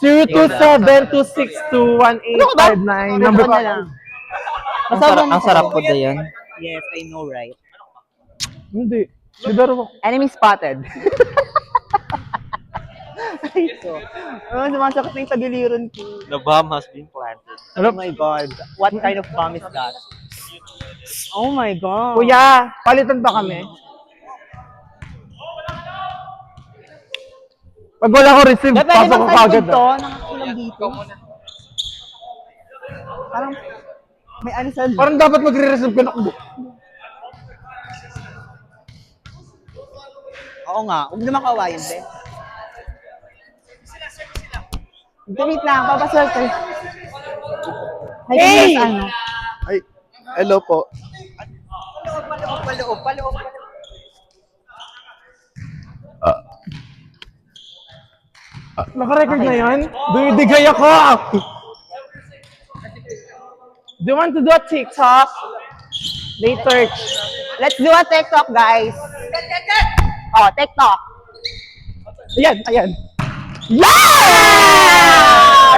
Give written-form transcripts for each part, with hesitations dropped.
027262189. Number na lang. Ang sarap po na yan. Yes, I know, right? Hindi. Siguro. Enemy spotted. Ay, so. Sumasakit na yung tagiliran ko. The bomb has been planted. Oh my God. What kind of bomb is that? Oh my God. Kuya, palitan ba kami? Pag wala ko receive, Pwede pasok bang ko side kagad. to? Nakakulang dito. Parang may anisal. Parang dapat magre-receive ka na. Oo nga. Huwag naman kawain, be. Wait lang. Papaswerte. Hey! Ano? Ay, hello po. Paloob. Naka-record na yan? Dumidigay ako! Do you want to do a TikTok? Later. Let's do a TikTok, guys. Oh, TikTok. Ayan. Yeah!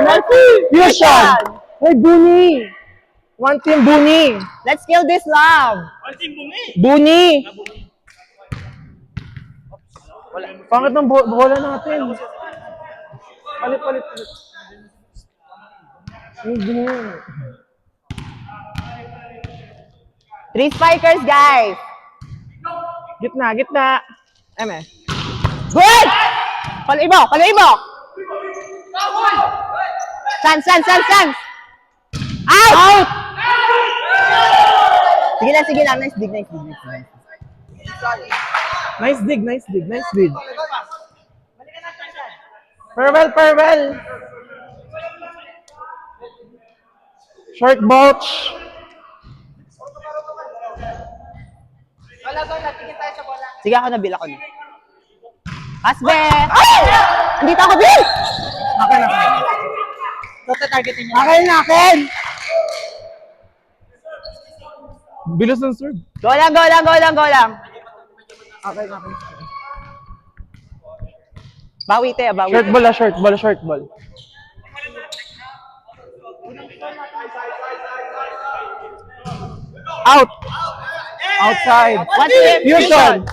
Fusion! Hey, Buni! One team Buni! Let's kill this love. Buni! Pangit ng bola natin. Palit. Hindi. 3 spikers, guys. Gitna. Eme. Good! Paluibo. Chance. Out! Sige lang. Nice dig. Nice dig. Farewell. Short bouch. Sige, ako na. Asbe! Hindi ako, Bill! Akin! Bilis ng serve. Go lang. Akin. Bawi. Short ball. Out! Outside. What's it? Fusion!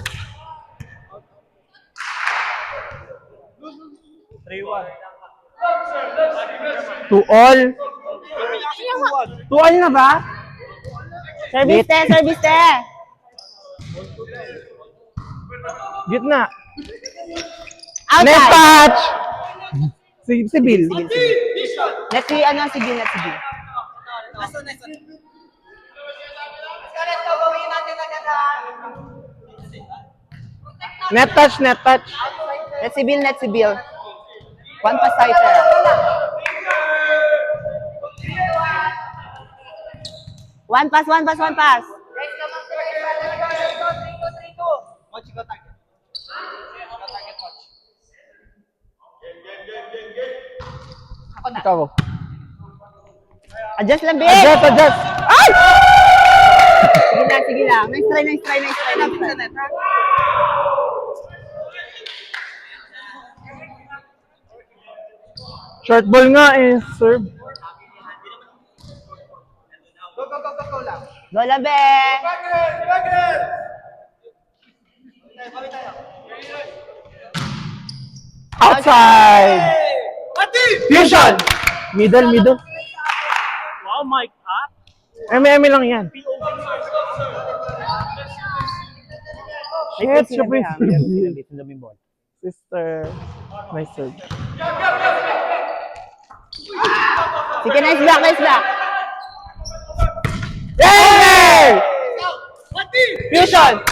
2-all. 2-all na ba? Service te. Gitna. Outside. Net touch! Si Bill. Let's see. Net touch. Let's see Bill. One pass fighter. One pass. Ikaw. Adjust lang, Bill. Adjust. Ay! Sige lang. Nice try. Short ball nga serve. Go lang, be. Outside! Fusion! Middle. Wow, mic up. Eme lang yan. Shit, siya pa yung sister. Nice serve. Sige, nice block. Hey! Fusion!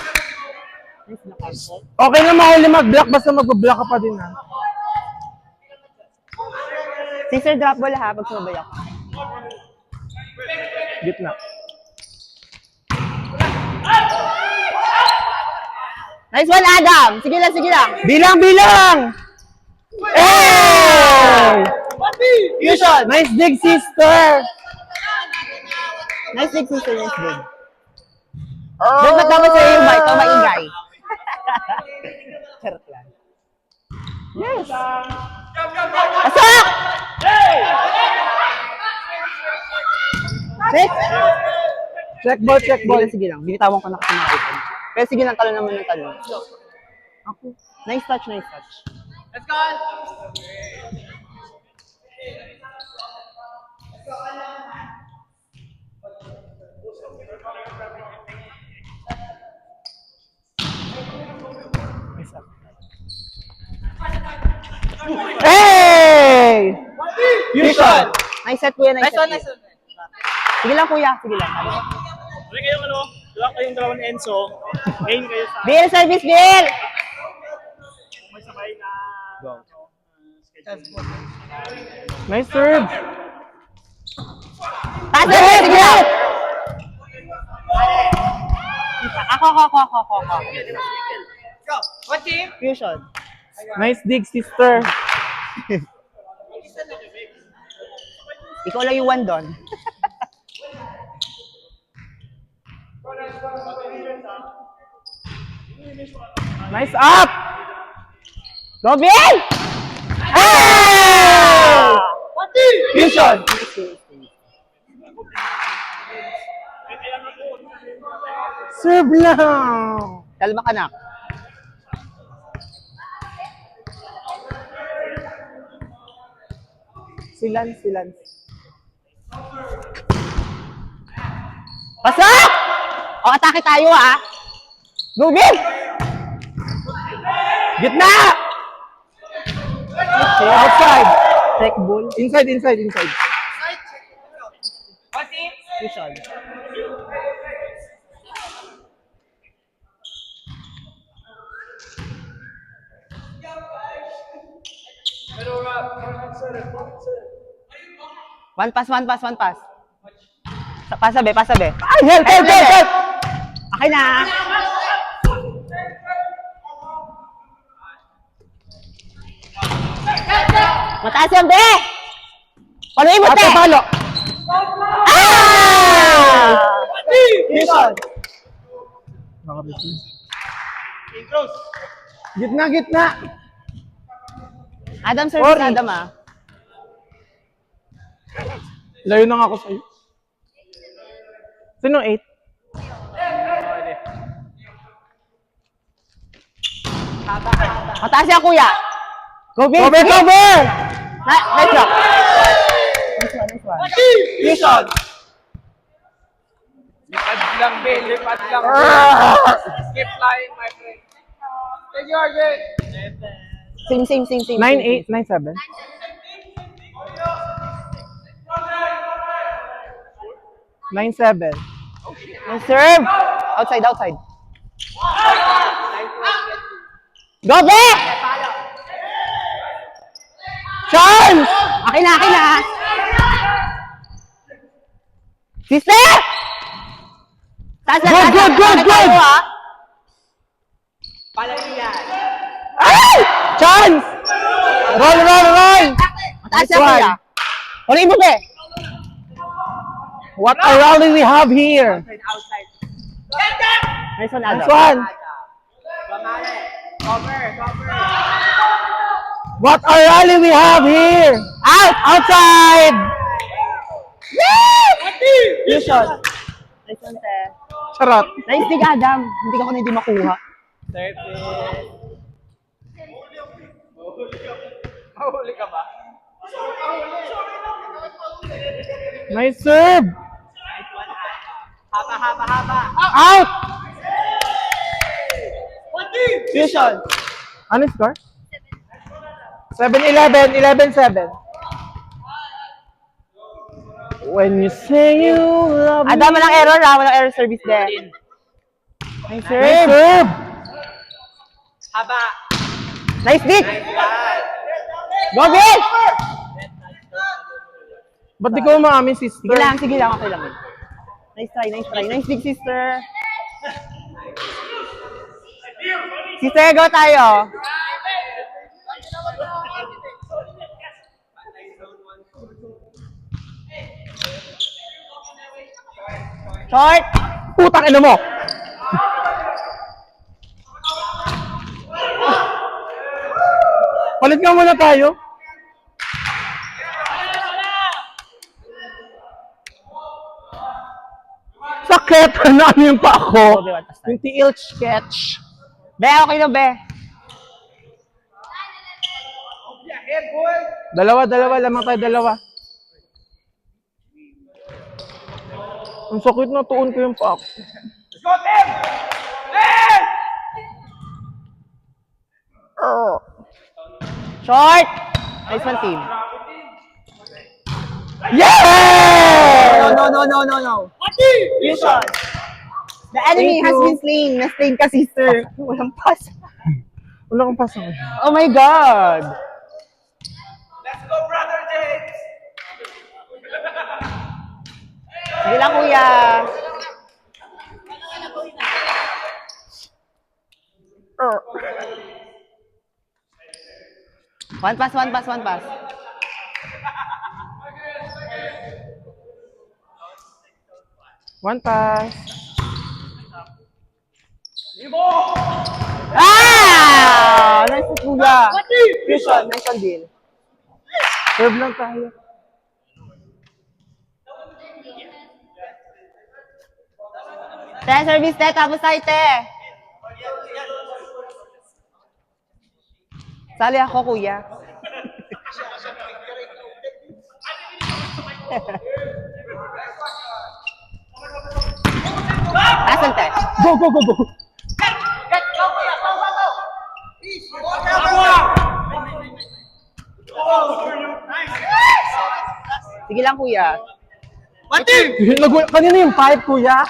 Okay na mahuli mag-block, basta mag-block ka pa din ha. Sister, drop ball ha, pag sumabay ako. Gitna. Nice one, Adam. Sige lang. Bilang! Hey! Fusion. Nice dig, sister! Nice dig, sister. Doon ba't naman sa'yo yung mic? Ito maingay. Charot lang. Yes! Pasok! Next! Check ball, check Sige ball. lang, sige lang. Binitawan ko na kasi mga icon. Pero sige lang, talo naman ng talo. Ako. Nice touch, nice touch. Hey! Fusion! Nice set, kuya. Nice set. Sige lang, kuya. Sige lang. Uy, kayong ano? Diba kayong dalawang Enzo? Ngayon kayo sa Bill, service, Bill! may sabay na Nice serve! Taas na, sige lang! Ako. What team? Fusion. Nice dig, sister. Ikaw lang yung one doon. Nice up! Go, Bill! Ah! Fusion! Serve lang! Kalma ka na. Silan. Pasok! O, atake tayo, ah. Go, Bill! Gitna! Outside! Check ball. Inside. Fusion. One pass. Pasabi. Ay, help! Okay na. Mataas yan, be! Paluin mo, te! Ate, palo! Ah! Fusion. Gitna! Adam service, Sorry. Adam, ah. Layo na nga ako sa'yo. Sino 8? Mataas yan, kuya. Go, Bill! Cover! Nice shot. Nice one. Fusion! Lipad lang, Ben. Lipad lang. Skip line, my friend. Take your game. Same. 9-8, 9-7. 9-7. Nice serve. Outside. Go, Bill! Chance! Akin na. Sister! Good! Ay! Chance! Roll! Mataas Nice yan, one. kuya. Ulit mo, be. What a rally we have here! Nice one, Nice Adam. one! What a rally we have here! Outside! Fusion. Nice one, te. Charot. Nice dig, Adam. Hindi ka hindi makuha. Mahuli ka ba? Nice serve! Haba. Out! Fusion. Ano yung score? 7-11, 11-7. When you say you love me. Adam, walang error, ha? Walang error service there. Nice Nice serve. serve! Haba. Nice dig. Go, Bill! Ba't di ko umaamin, sister? Sige lang. Okay lang. Nice try. Nice dig, sister. Sister, go tayo. Short. Putang ina mo! Palit nga muna tayo. Sakit! Ano yung pa ako? Okay, one pass tayo. Yung TL sketch. Be, okay na, be. Dalawa. Lamang tayo, dalawa. Ang sakit na, tuon ko yung pa ako. Let's go, team! Team! Short! Nice one, team. Yeah! No. Fusion. The enemy has been slain. Na-slain ka, sister. Walang pass. Wala kang pasang. Oh my God. Let's go, brother James! Sige lang, kuya. One pass. One pass. Ah! Nice one, kuya. Fusion, nice one, deal. Serve lang tayo. Te, service, te. Tapos tayo, te. Sali ako, kuya. Asan, te? Go. Sige lang, kuya. Kanina yung pipe, kuya.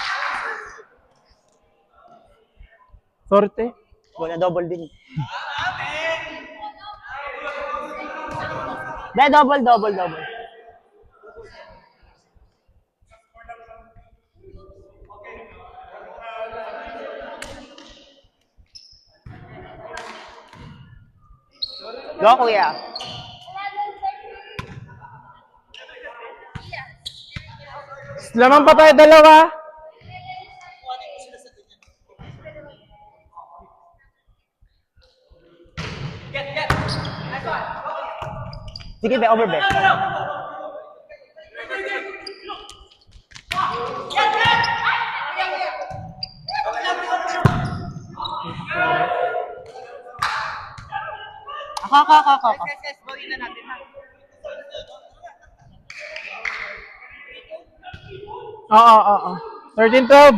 Sorry, te. Go na double din. De, double. Go, kuya. Lamang pa tayo, dalawa. Sige, be, over, be. Ako. Oo. 13-12.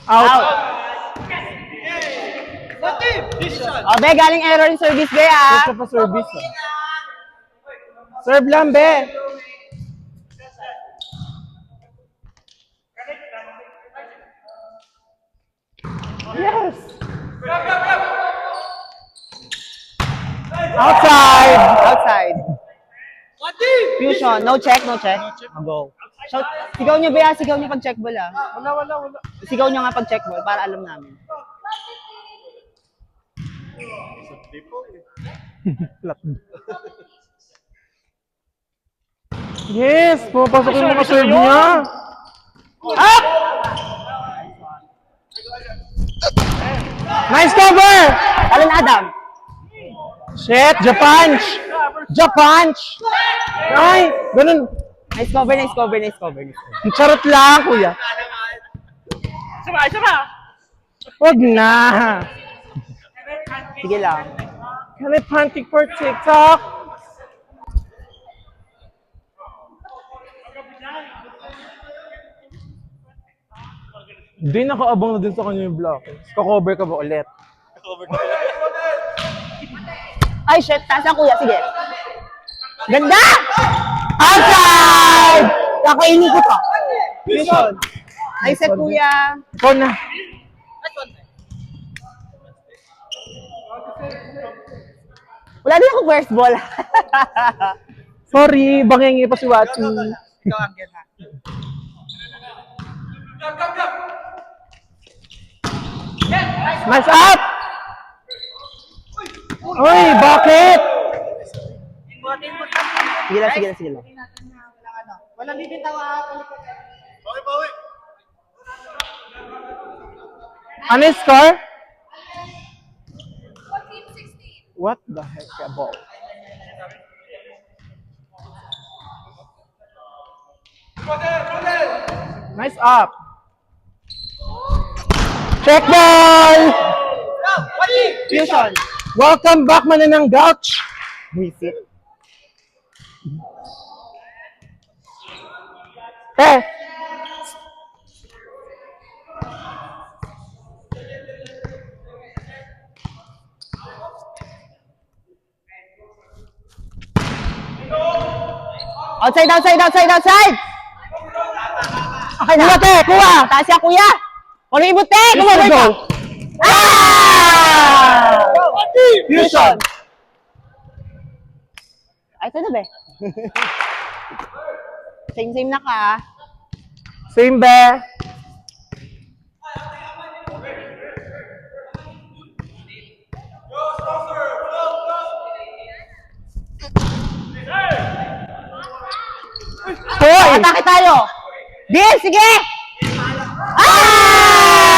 Out. Oh, be, galing error yung service, be, ah. Gusto pa service, ah. Serve lang, be. Yes. Outside. Fusion, no check. Go. So, sigaw niyo, be, ah. Sigaw niyo pag check ball, ah. Wala. Sigaw niyo nga pag check ball para alam namin. Yes, pumapasok yung mga serve niya. Up! Nice cover! Alan Adam. Shit, Japan! Ay, ganun. Nice cover. Charot lang, kuya. Isa pa! Wag na. Sige lang. Can I pantic for TikTok? Hindi, nakaabang na din sa kanya yung block. Ka-cover ka ba ulit? Ay, shit. Taas na, kuya. Sige. Ganda! Outside! Kakainin ko to. Fusion. Nice set, kuya. Ikaw na. Wala din ako first ball. Sorry, bangengi pa si Watsi. Ikaw ang get, ha? Go! Nice up! Uy, bakit? Buhatin mo. Sige lang, sige lang, sige lang. Walang bibitaw. Ano yung score? What the heck, ball? Nice up. Check ball! Fusion. Welcome back, Mananang Gouch. Visit. Eh, Outside, outside, outside, outside! Okay na. kuha te, kuha! Taas siya, kuya! Ano yung ibute? Let's Kumabay go. ka! Ah! Fusion! Ay, ito na ba? Same-same na ka. Same be. Hoy! Atake tayo! Deal, sige! Ah!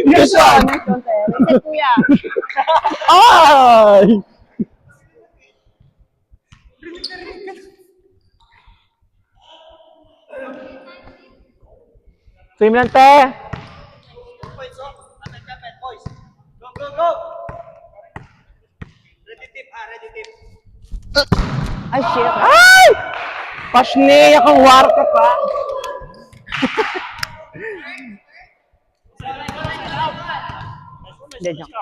Fusion! Nice one, sir. Reset, kuya. Ay! Same lang, te. Ay, shit. Ay! Pasneya kang war ka pa. Hindi, joke.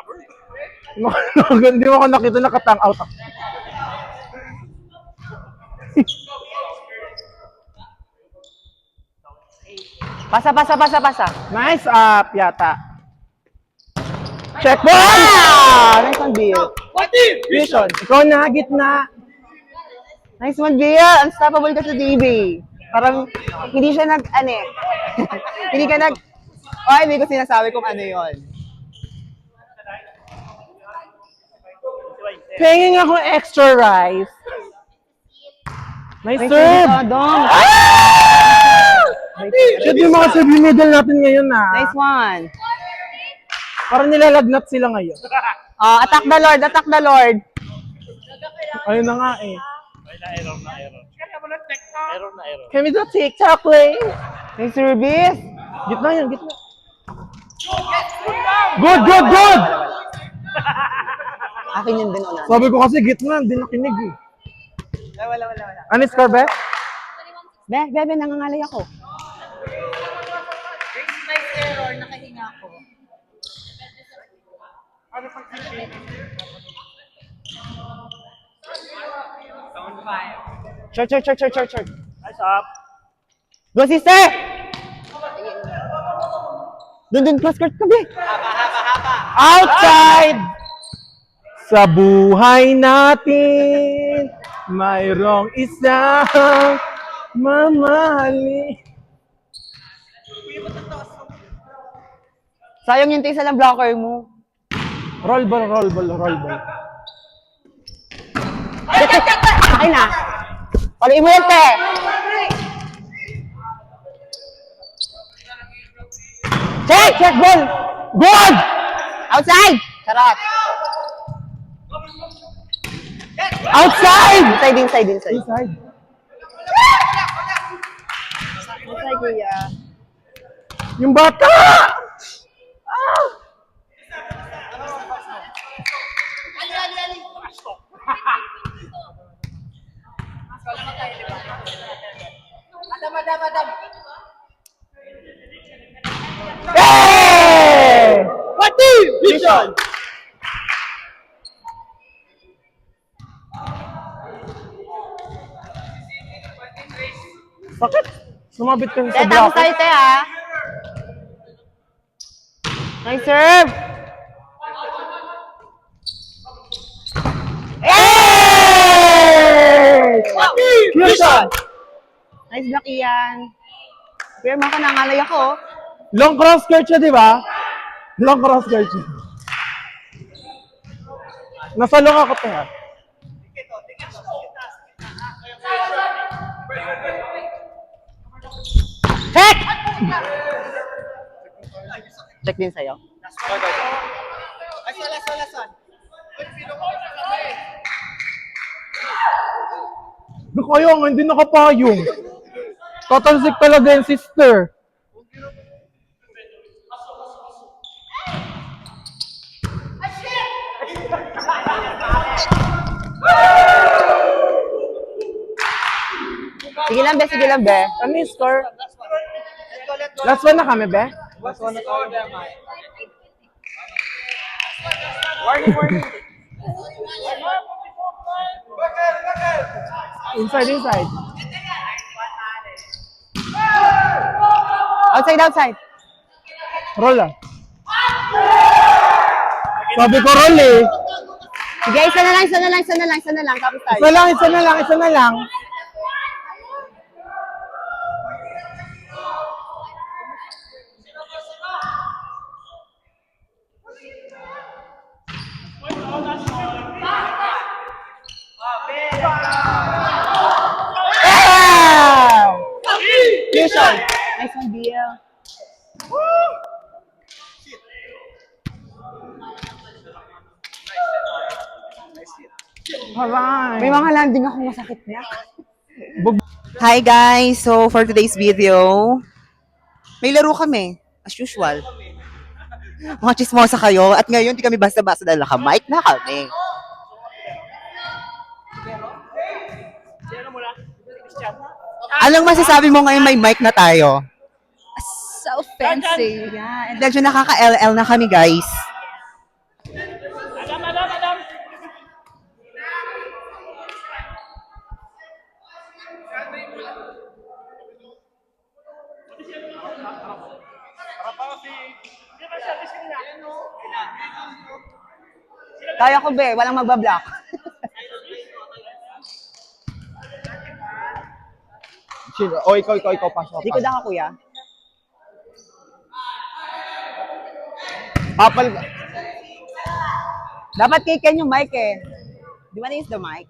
Hindi mo ako nakita nakatang out ako. Pasa, pasa, pasa, pasa. Nice up yata. Check ball! Ah! Nice one, Deal. Fusion. Ikaw na, gitna. Nice one, Deal. Unstoppable ka sa DB. Parang, hindi siya hindi ka oh, hindi ko sinasabi kung ano yon. Penging ako extra rice. Nice Nice serve. one, Dong. Should yung mga serve yung middle natin ngayon na. Nice one. Parang nilalagnat sila ngayon. Attack the Lord, attack the Lord. Ayun na nga eh. Can we do TikTok, play? Nice service. Gitna yan, gitna. Good, good, good! Akin yun din, Onan. Sabi ko kasi gitna, hindi nakinig eh. Wala. Ano score, be? Bebe, nangangalay ako. Short. Nice up. Go, sister! Dun, cross court ka, be. Outside! Sa buhay natin, mayroong isang mamahali. Sayang yung tisa lang blocker mo. Roll ball, roll ball, roll ball. Akin na. Paliin mo yan, te. Check ball. Good! Outside. Charot. Outside! Inside. Inside. Inside, kuya. Yung bata! Hey! What Vision! Bakit? Sumabit ka sa Te, tapos block. tayo, te, ha? Nice serve. Hey! Vision! Nice block, Ian. Pero mga nangalay ako. Long cross skirt siya, di ba? Long cross skirt siya. Nasa long ako, te, ha? Check! Check din sa'yo. Last one. Ano kaya nga, hindi nakapayong. Tatalsik talaga yung sister. Sige lang, be. Ano yung score? Last one na kami, be? Warning. Inside. Outside. Roll lang. Sabi ko roll eh. Sige, isa na lang. Tapos tayo. Isa na lang. Wow! Fusion. Nice one, BL. Alright. May mga landing akong masakit na. Hi guys! So for today's video, may laro kami. As usual. Mga chismosa kayo. At ngayon, di kami basta-basta dahil naka-mic na kami. Anong masasabi mo ngayon may mic na tayo? So fancy. Yeah. And medyo nakaka-LL na kami guys. Kaya ko be, walang magbablock. O, ikaw, pasok. Di ko ka kuya. Apal. Dapat kay Ken yung mic eh. Di ba na-use the mic?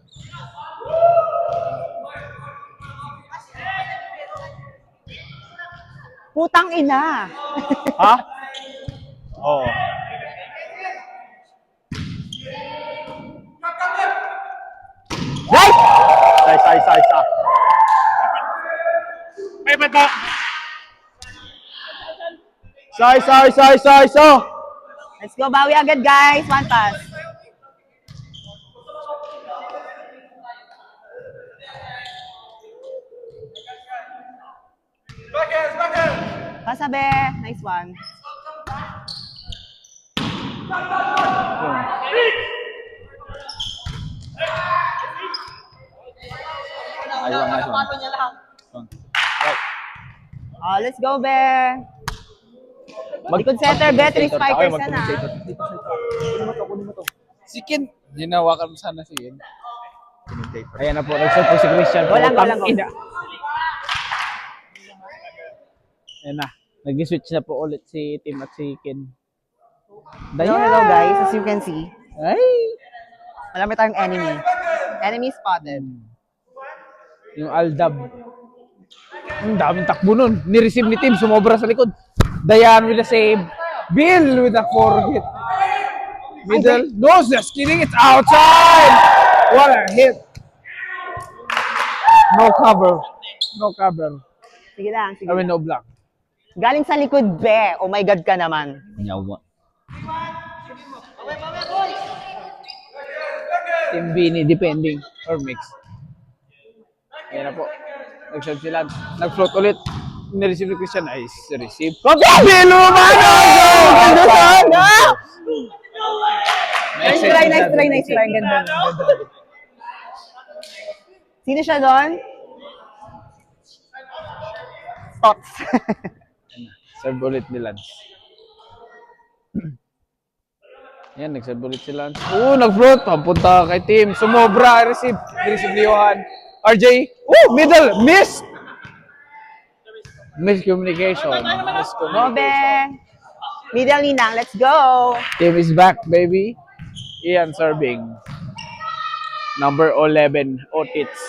Putang ina. Ha? Oo. Right! Sa. May bata. Sa. Let's go, bawi agad guys. One pass. Pasabi. Nice one. Nice one. Let's go, be. Likod setter, be. 3 spikers na na. Si Ken. Hinawakan mo sana si Ken. Ayan na po, nagsuot po si Christian. Walang. Ina. Ayan na. Nag-switch na po ulit si Tim at si Ken. Hello guys. As you can see, Ay! malami tayong enemy. Enemy spotted. Yung Aldab. Ang daming takbo nun. Ni-receive ni Tim, sumobra sa likod. Dayan with a save. Bill with a forehit. Middle. No, just kidding. It's outside! What a hit. No cover. Sige lang. I mean, no block. Galing sa likod, be. Oh my God ka naman. Nyawa. Team Bini, depending. Or mix. Ayan na po. Nag-shot sila. Nag-float ulit. Ni-receive ni Christian. Nice. Receive. Bill Lumano! Ganda sana! Nice try. Ang ganda. Sino siya doon? Tots. Serve ulit ni Lance. Yan, nag-serve ulit si Lance. Nag-float. Punta kay Tim. Sumobra. Receive ni Johan. RJ. Middle. Miss! Miscommunication. Go, be. Middle ninang. Let's go. Tim is back, baby. Ian serving. Number 11, Otits.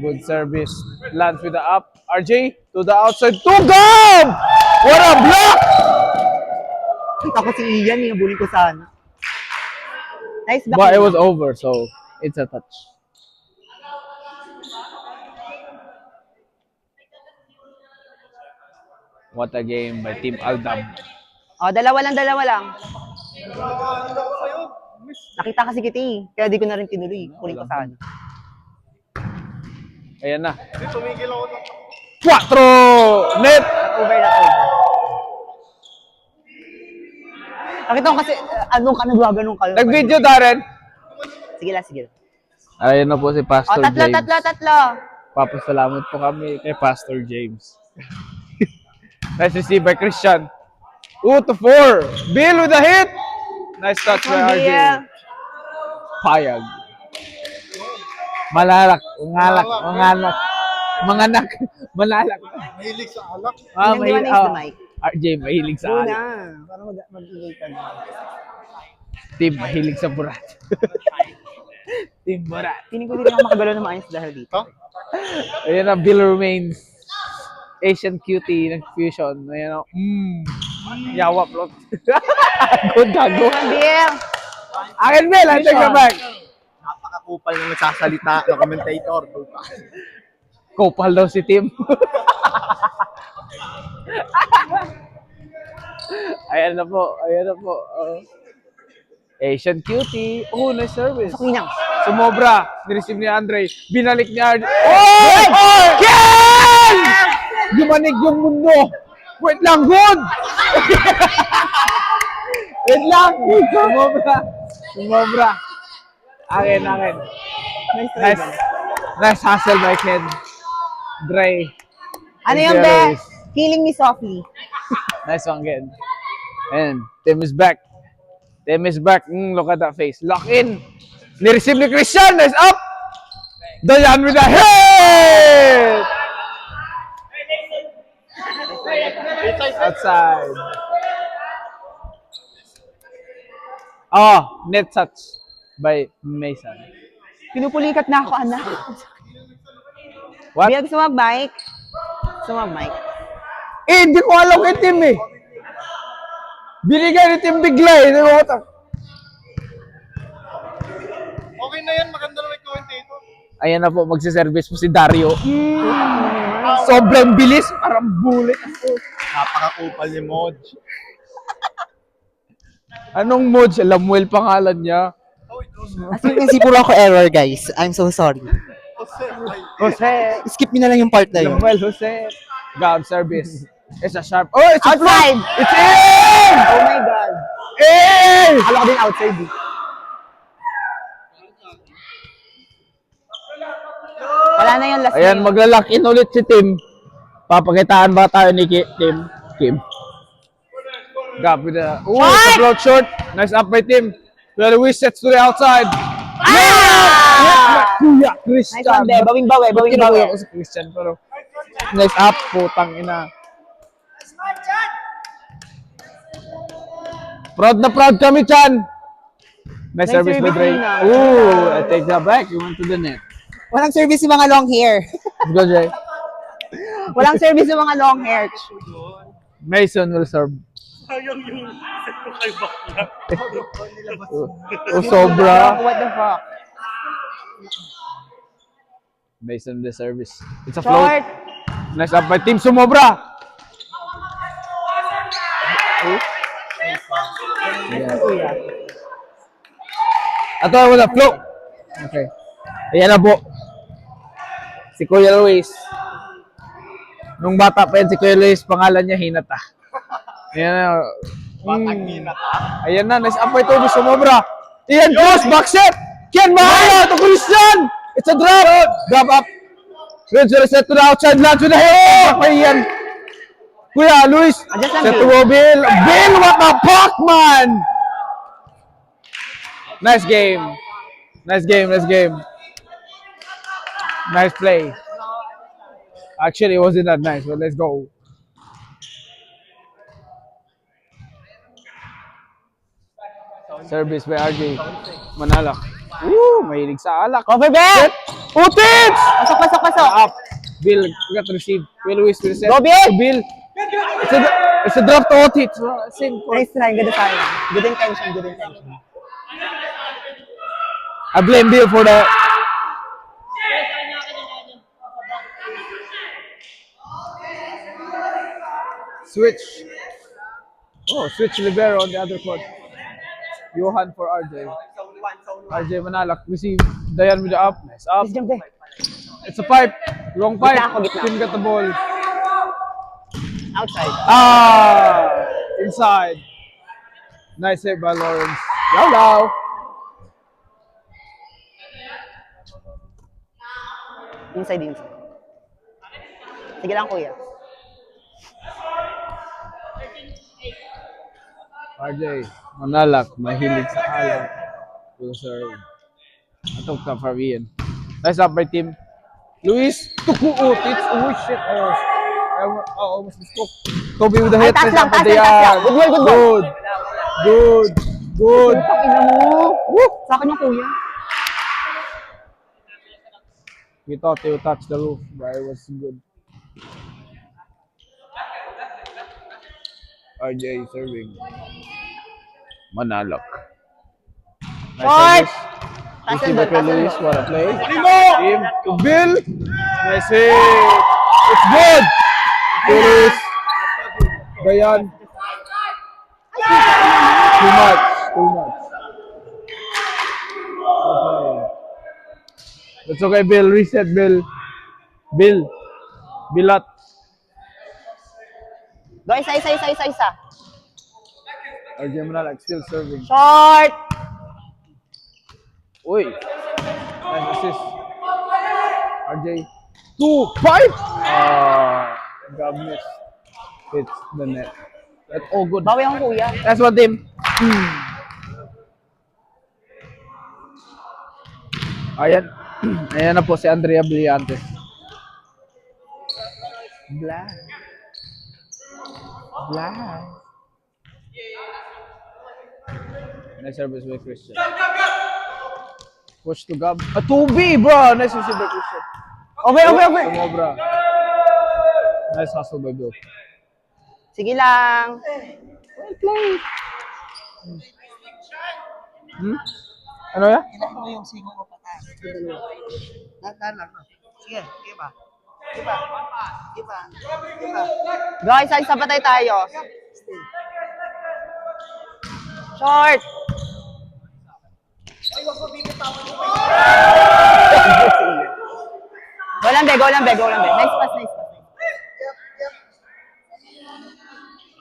Good service. Lands with the up. RJ to the outside. Tugam! What a block! Ako si Ian, yung bully ko sana. Nice back. But it was over, so it's a touch. What a game by Team Aldab. Oh, dalawa lang. Nakita kasi kita eh. Kaya di ko na rin tinuloy. Kunin ko sana. Ayan na. Tumigil ako ng 4! Net! Over. Nakita ko kasi, anong ka nagwaganong kayo. Nag-video, Darren. Sige lang. Ayun na po si Oh, Pastor James. tatlo. Papasalamat po kami kay Pastor James. Nice receive by Christian. 2-4. Bill with a hit. Nice touch by RJ. Bill. Payag. Malalak. Manganak. Malalak. mahilig sa alak. Pinanggawa na yung mic. RJ, mahilig sa alak. Para mag-ingay ka na. Team, mahilig sa burat. Team burat. Piling ko hindi ako makagalaw na maayos dahil dito. Ayan na, Bill remains. Asian cutie ng fusion. Ayan na. Yawa plot. Good gago. Bill! Akin, Bill. I take the back. Napakakupal na nagsasalita ng commentator. Kopal daw si Tim. Ayan na po. Asian cutie. Oh, nice service. Sa kinang. Sumobra. Nireceive ni Andre. Binalik ni Andre. Oh! Ken! Yumanig yung mundo. Wait lang, good! Wait lang. Sumobra. Akin. Nice hustle by Ken. Dre. Ano yung be? Killing me softly. Nice one, Ken. And Tim is back. Look at that face. Lock in. Ni-receive ni Christian. Nice up. Dayan with a hit. Outside. Oh, net touch by Mason. Pinupulikat na ako, anak. What? Bill, gusto mo mag-mic? Hindi ko alam kay Tim eh. Binigay ni Tim bigla eh. Okay na yan, maganda na commentator. Ayan na po, magsiservice po si Dario. Sobrang bilis, parang bullet. Napakakupal ni Moj. Anong Moj? Lamuel pangalan niya. As you can see, puro ako error, guys. I'm so sorry. Jose. Skip nyo na lang yung part na yun. Lamuel Jose. God service. It's a sharp. Oh, it's Outside! A it's in! Oh my God. In! Akala ko din outside eh. Wala na yung last Ayan, na yun. maglalak in ulit si Tim. Papakitaan ba tayo ni Kim? Gap with the... Ooh, it's a float short. Nice up by Tim. Well, Luis sets to the outside. Kuya, Christian. Nice one, Be. Bawing-bawi. Kinukuha ko si Christian, pero... Nice up, putang ina. Proud na proud kami, Chan. Nice service by Dre. Ooh, I take that back. You went to the net. Walang service yung mga long hair. Let's go, Dre. Walang service yung mga long hair. Mason will serve. Oh, sobra. What the fuck? Mason the service. It's a float. Short. Nice up by Team Sumobra. Yeah. Ato wala float. Okay. Ayan na po. Si Kuya Luis. Nung bata pa yan, si Kuya Luis, pangalan niya Hinata. Ayan na. Batang Hinata. Ayan na, nice up by Toby Sumobra. Ian Cruz, back set. Ken Mahala to Christian. It's a drop. Drop up. Good to set to the outside. Lands with the hit. Back by Ian. Kuya Luis. Set to go Bill. Bill, what the fuck, man? Nice game. Nice play. Actually, it wasn't that nice, but let's go. Service by RJ. Manalak. Woo! Mahilig sa alak. Cover bet! Set. Utits! Pasok, pasok, pasok. Up. Bill, we got to receive. Will Luis will set. Go, Bill! To Bill. It's a drop to Otits. Same. Nice try, good sign. Good intention, good intention. I blame Bill for the... Switch. Oh, switch libero on the other court. Johan for RJ. RJ Manalak receive. Dayan with the up. Nice up. Please jump there. It's a pipe. Wrong pipe. Gitna ako, gitna. Didn't get the ball. Outside. Inside. Nice save by Lawrence. Yaw. Inside, inside. Sige lang, kuya. RJ Manalak, mahilig sa alak. Will serve. Atong ka from Ian. Nice up by team. Luis, tukuot. Oh shit. I almost mistook. Toby with the hit. Ay, taas Nice lang, up by taas lang, taas lang. Dayan. Good ball, good ball. Good. Pakina mo. Woo! Sa akin yung kuya. We thought they would touch the roof, but it was good. RJ serving. Manalak. Short! service. Pass Receive and by ball, pass and Luis. ball. What a play. Team to Bill. Nice hit. It's good. Luis. Dayan. Too much. Okay. That's okay, Bill. Reset, Bill. Bilat. Go, isa. RJ Manalak still serving. Short! Uy. Nice assist. RJ. 2-5. God miss. Hits the net. That's all good. Bawi ang kuya. That's one team. Ayan. Ayan na po si Andrea Brillantes. Blah. Nice service by Christian. Push to Gab. A 2B, bro! Nice receive by Christian. Over. Sumobra. Nice hustle by Bill. Sige lang. Well played. Ano ya? Kailangan mo yung singo mo pataas. Dahan lang. Sige, ba? Go, isa patay tayo. Short! Go lang, be. Nice pass.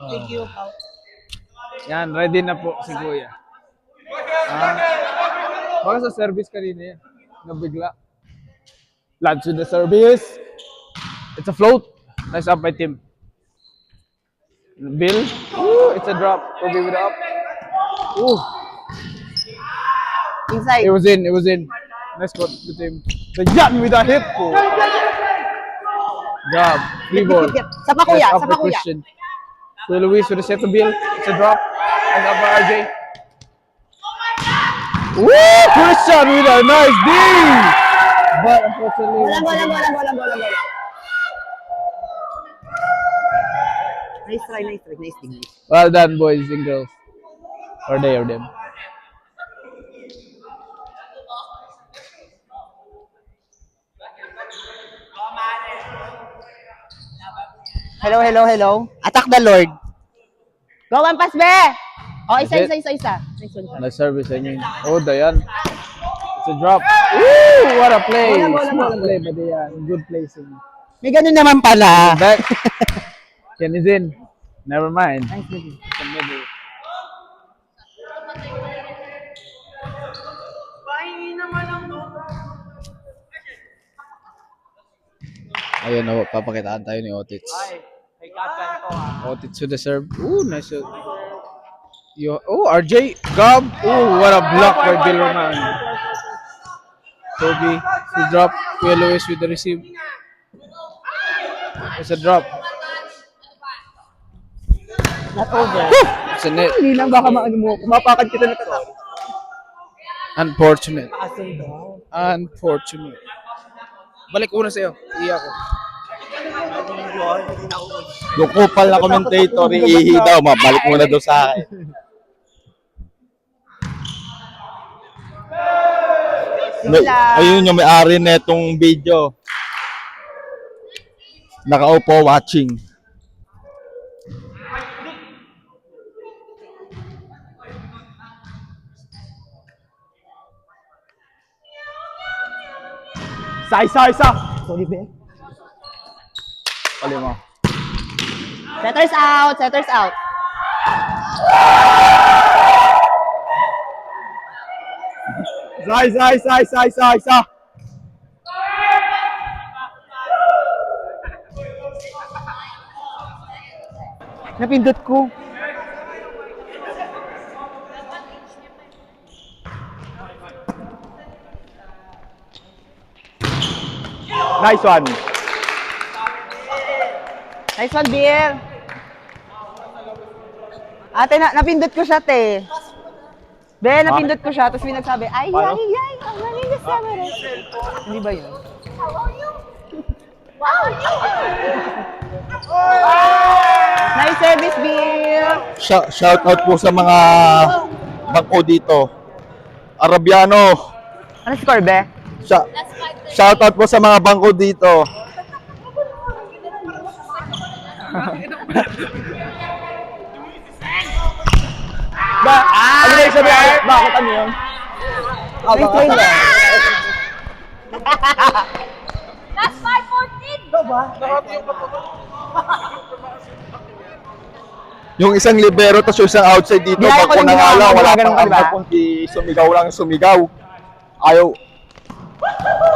Thank you. Yan, ready na po si Kuya. Baka sa service kanina yan. Nabigla. Lads with the service. It's a float. Nice up by Tim. Bill. Ooh, it's a drop. Kobe with the up. Ooh, Inside. it was in. Nice cut with him. The Yan with a hit. Oh. Job. Free ball. Sa pa kuya, Nice up sa by pa kuya. Christian. Kuya Luis with the set to Bill. It's a drop. Nice up by RJ. Woo! Christian with a nice D! But unfortunately, Bolang. Nice try. Nice thing. well done, boys and girls. Or they or them. Hello. Attack the Lord. Go, one pass, be! Oh, isa. Nice one. Nice service, I mean. Oh, Dayan. It's a drop. Woo! What a play! Bola. Smart play by Dayan. Good placing. May ganun naman pala. Back. Ken is in. Never mind. Nice, baby. It's a middle. Ayun na, papakitaan tayo ni Otits. May kagan to ah. Otits to the serve. Ooh, nice. RJ. Gab. Ooh, what a block by Bill Roman. Toby, the drop. Kuya Luis with the receive. It's a drop. Not over. It's a net. Hindi lang baka mapakad kita na kata. Unfortunate. Unfortunate. Balik una sa'yo. Iya ko. Yung kupal na commentator, iihi daw, mabalik muna daw sa akin. Ayun yung may-ari na itong video. Nakaupo watching. Isa. Sorry, be. Pali mo. Setters out. Setters out. Isa. Napindot ko. Nice one. Nice one, Bill. Ate, napindot ko siya, te. Be, napindot ko siya, tapos may nagsabi, ay, ang galing na sa mga. Hindi ba yun? Nice service, Bill. Shout out po sa mga bangko dito. Arabiano. Ano score, be? Shout out po sa mga bangko dito. Ano yung sabi? Bakit ano yun? Nice try lang. That's 5-14! Yung isang libero tapos yung isang outside dito, Ginaya ko bangko yung na nga ginawa lang, mo, wala ganun pang ka, ano, diba? kundi sumigaw lang sumigaw. Ayaw.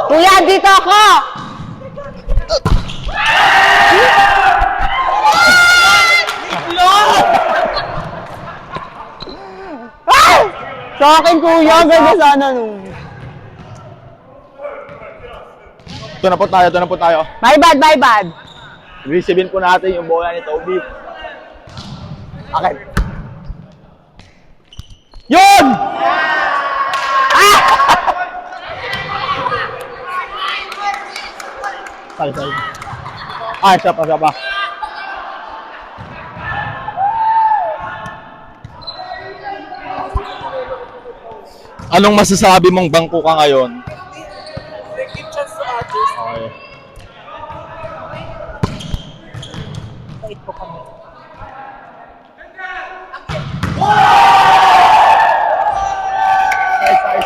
Kuya, dito ako! Sa akin, kuya, ganda sana nung. Ito na po tayo. My bad. Receivein po natin yung bola ni Toby. Akin. Yun! Sorry. Siya pa. Anong masasabi mong bangko ka ngayon? Okay.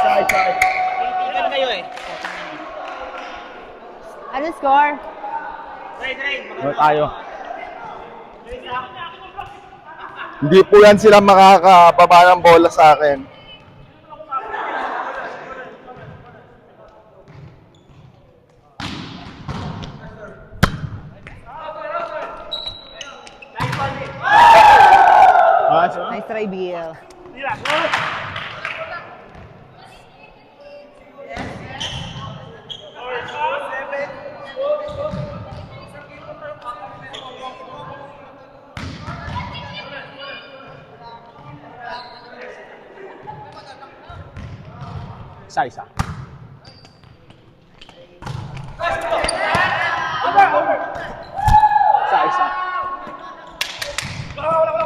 Side. Ano score? Ano tayo? Hindi po yan sila makakababa ng bola sa akin. Nice try, Bill. Isa. Isa.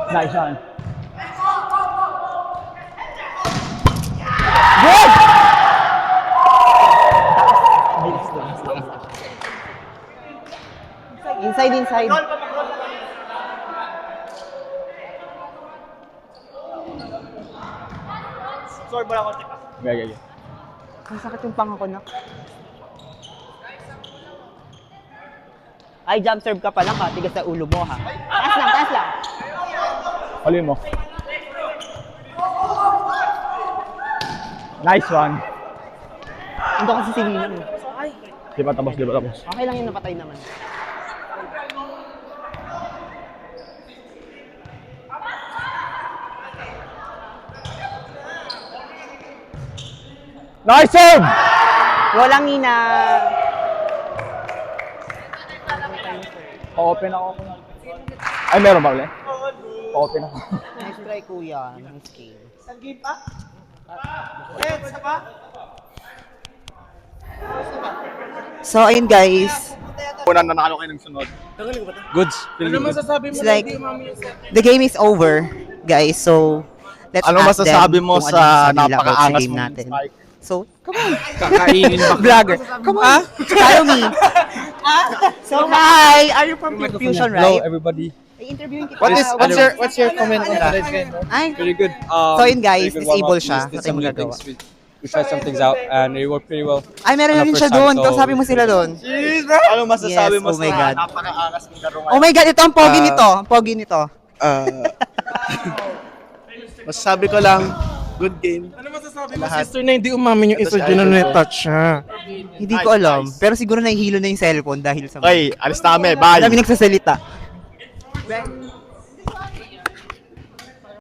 Nice one. Good! Inside. Yeah. Ang sakit yung panga ko, nak. Ay, jump serve ka pa lang, ha? Tigas sa ulo mo, ha? Taas lang. Huli mo. Nice one. Ito kasi si Lino. Di ba tapos? Okay lang yung napatay naman. Nice serve! Walang ina. Pa-open ako. Ay, meron ba ulit? Pa-open ako. Nice try, kuya. Nice game. So, ayun guys. Una nanalo kayo ng sunod. Goods. It's like, the game is over, guys. So, let's Ano ask masasabi them mo kung sa ano nila about napakaangas game mong natin. spike? So, come on. Kakainin ba? Vlogger. Come on. Follow me. So, hi. Are you from Fusion, right? everybody. I-interviewin kita. What's your comment on today's game? Ay, Pretty good. So yun guys, pretty good disable warm-up. siya. We did Wala tayong some new magagawa. things. We tried some things out and it worked pretty well. ay meron na Ano, rin siya first time, doon. so- Kausapin mo sila doon. Ano masasabi Yes, mo oh my sa God. napakaangas mong laro Oh my God, ito ang pogi nito. Ang pogi nito. Masasabi ko lang, good game. Sister na hindi umamin yung isa dyan na touch siya. Hindi ko alam. Pero siguro nahihilo na yung cellphone dahil sa... Okay, alis na kami. Dami Bye. nagsasalita.